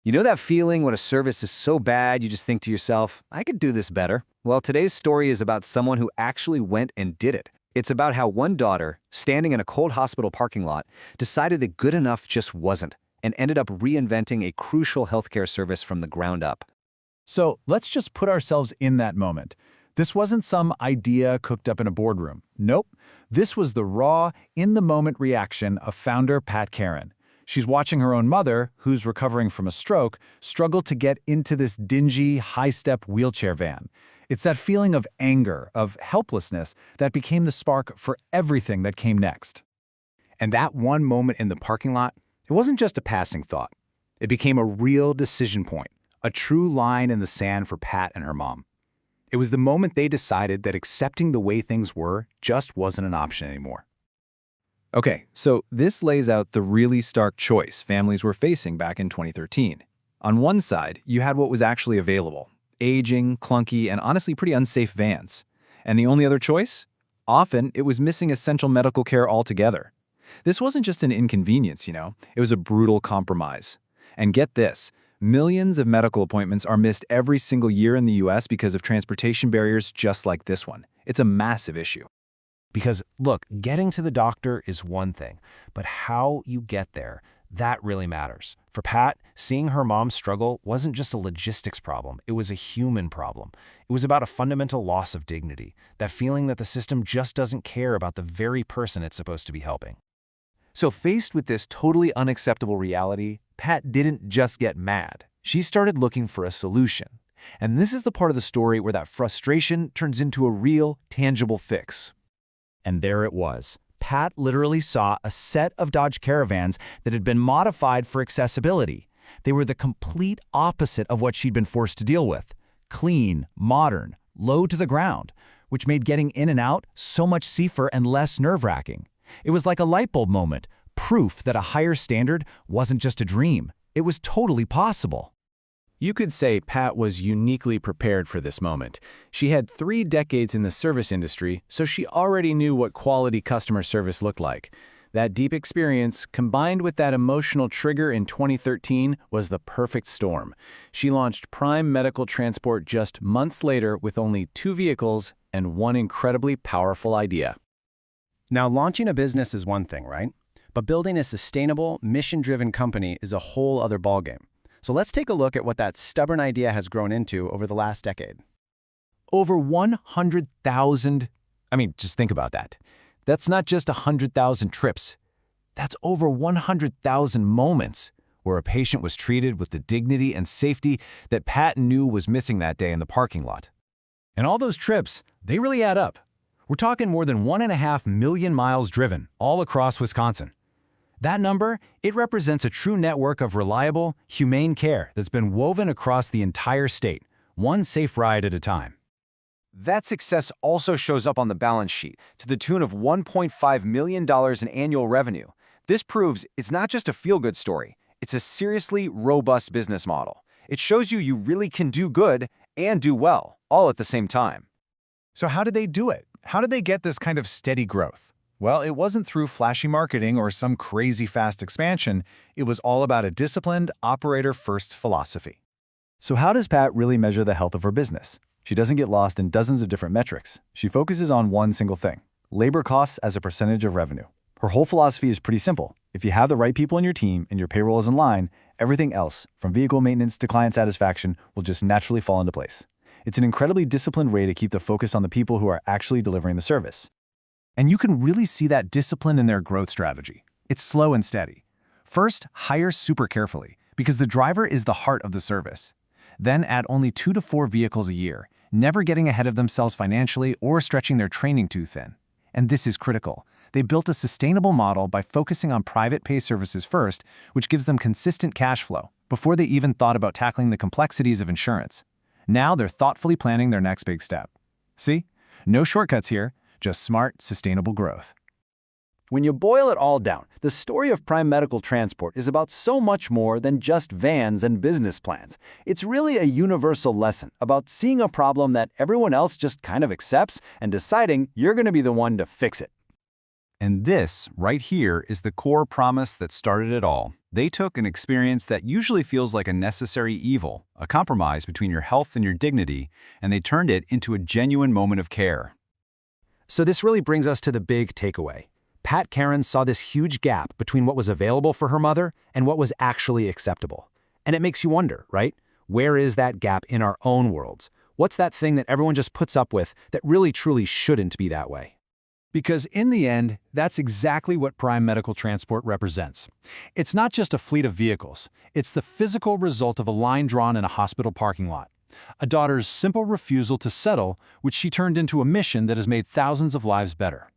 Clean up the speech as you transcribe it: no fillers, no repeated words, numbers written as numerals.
You know that feeling when a service is so bad you just think to yourself, I could do this better? Well, today's story is about someone who actually went and did it. It's about how one daughter, standing in a cold hospital parking lot, decided that good enough just wasn't, and ended up reinventing a crucial healthcare service from the ground up. So let's just put ourselves in that moment. This wasn't some idea cooked up in a boardroom. Nope. This was the raw, in-the-moment reaction of founder Pat Karen. She's watching her own mother, who's recovering from a stroke, struggle to get into this dingy, high-step wheelchair van. It's that feeling of anger, of helplessness, that became the spark for everything that came next. And that one moment in the parking lot, it wasn't just a passing thought. It became a real decision point, a true line in the sand for Pat and her mom. It was the moment they decided that accepting the way things were just wasn't an option anymore. Okay, so this lays out the really stark choice families were facing back in 2013. On one side, you had what was actually available: aging, clunky, and honestly pretty unsafe vans. And the only other choice? Often, it was missing essential medical care altogether. This wasn't just an inconvenience, it was a brutal compromise. And get this, millions of medical appointments are missed every single year in the US because of transportation barriers just like this one. It's a massive issue. Because, look, getting to the doctor is one thing, but how you get there, that really matters. For Pat, seeing her mom struggle wasn't just a logistics problem, it was a human problem. It was about a fundamental loss of dignity, that feeling that the system just doesn't care about the very person it's supposed to be helping. So faced with this totally unacceptable reality, Pat didn't just get mad. She started looking for a solution. And this is the part of the story where that frustration turns into a real, tangible fix. And there it was. Pat literally saw a set of Dodge Caravans that had been modified for accessibility. They were the complete opposite of what she'd been forced to deal with. Clean, modern, low to the ground, which made getting in and out so much safer and less nerve-wracking. It was like a light bulb moment, proof that a higher standard wasn't just a dream. It was totally possible. You could say Pat was uniquely prepared for this moment. She had 3 decades in the service industry, so she already knew what quality customer service looked like. That deep experience, combined with that emotional trigger in 2013, was the perfect storm. She launched Prime Medical Transport just months later with only 2 vehicles and one incredibly powerful idea. Now, launching a business is one thing, right? But building a sustainable, mission-driven company is a whole other ballgame. So let's take a look at what that stubborn idea has grown into over the last decade. Over 100,000, just think about that. That's not just 100,000 trips. That's over 100,000 moments where a patient was treated with the dignity and safety that Pat knew was missing that day in the parking lot. And all those trips, they really add up. We're talking more than 1.5 million miles driven all across Wisconsin. That number, it represents a true network of reliable, humane care that's been woven across the entire state, one safe ride at a time. That success also shows up on the balance sheet to the tune of $1.5 million in annual revenue. This proves it's not just a feel-good story, it's a seriously robust business model. It shows you really can do good and do well, all at the same time. So how did they do it? How did they get this kind of steady growth? Well, it wasn't through flashy marketing or some crazy fast expansion. It was all about a disciplined, operator-first philosophy. So how does Pat really measure the health of her business? She doesn't get lost in dozens of different metrics. She focuses on one single thing: labor costs as a percentage of revenue. Her whole philosophy is pretty simple. If you have the right people in your team and your payroll is in line, everything else, from vehicle maintenance to client satisfaction, will just naturally fall into place. It's an incredibly disciplined way to keep the focus on the people who are actually delivering the service. And you can really see that discipline in their growth strategy. It's slow and steady. First, hire super carefully, because the driver is the heart of the service. Then add only 2 to 4 vehicles a year, never getting ahead of themselves financially or stretching their training too thin. And this is critical. They built a sustainable model by focusing on private pay services first, which gives them consistent cash flow, before they even thought about tackling the complexities of insurance. Now they're thoughtfully planning their next big step. See? No shortcuts here. Just smart, sustainable growth. When you boil it all down, the story of Prime Medical Transport is about so much more than just vans and business plans. It's really a universal lesson about seeing a problem that everyone else just kind of accepts and deciding you're going to be the one to fix it. And this, right here, is the core promise that started it all. They took an experience that usually feels like a necessary evil, a compromise between your health and your dignity, and they turned it into a genuine moment of care. So this really brings us to the big takeaway. Pat Karen saw this huge gap between what was available for her mother and what was actually acceptable. And it makes you wonder, right? Where is that gap in our own worlds? What's that thing that everyone just puts up with that really truly shouldn't be that way? Because in the end, that's exactly what Prime Medical Transport represents. It's not just a fleet of vehicles. It's the physical result of a line drawn in a hospital parking lot. A daughter's simple refusal to settle, which she turned into a mission that has made thousands of lives better.